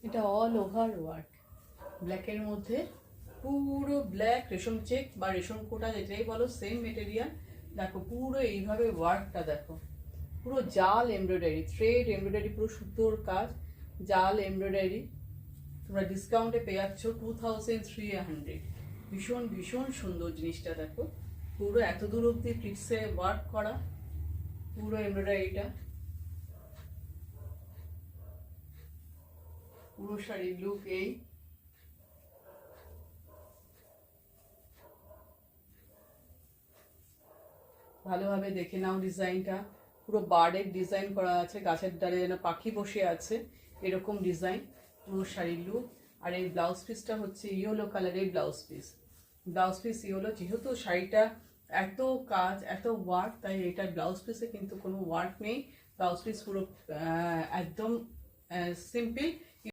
এটা all over work, ব্ল্যাকের মধ্যে পুরো ব্ল্যাক রেশম চেক বা রেশম কোটা যেটাই বলো, সেম মেটেরিয়াল। দেখো পুরো এইভাবে ওয়ার্কটা দেখো, পুরো জাল এমব্রয়ডারি, থ্রেড এমব্রয়ডারি, পুরো সুতোর কাজ, জাল এমব্রয়ডারি। তোমরা ডিসকাউন্টে পেয়ে যাচ্ছ 2300। ভীষণ ভীষণ সুন্দর জিনিসটা দেখো, পুরো এত দূর অব্দি ফ্লিটসে ওয়ার্ক করা, পুরো এমব্রয়ডারিটা। পুরো শাড়ির লুক এই। ভালোভাবে দেখে নাও ডিজাইনটা, পুরো বার্ডের ডিজাইন করা আছে, গাছের ডালে যেন পাখি বসে আছে এরকম ডিজাইন, পুরো শাড়ির লুক। আর এই ব্লাউজ পিসটা হচ্ছে ইয়েলো কালারের blouse piece, blouse piece yellow. যেহেতু শাড়িটা এত কাজ এত ওয়ার্ক, তাই এটার ব্লাউজ পিসে কিন্তু কোনো ওয়ার্ক নেই, ব্লাউজ পিস পুরো একদম সিম্পল।